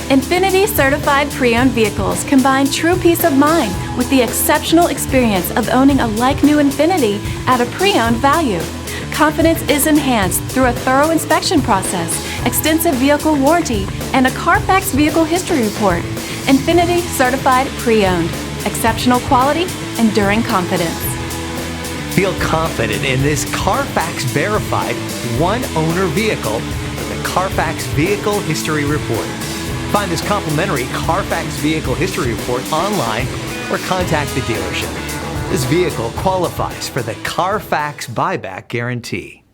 INFINITI certified pre-owned vehicles combine true peace of mind with the exceptional experience of owning a like-new Infiniti at a pre-owned value. Confidence is enhanced through a thorough inspection process, extensive vehicle warranty, and a Carfax vehicle history report. INFINITI certified pre-owned. Exceptional quality, enduring confidence. Feel confident in this Carfax verified one-owner vehicle with the Carfax Vehicle History Report. Find this complimentary Carfax Vehicle History Report online or contact the dealership. This vehicle qualifies for the Carfax Buyback Guarantee.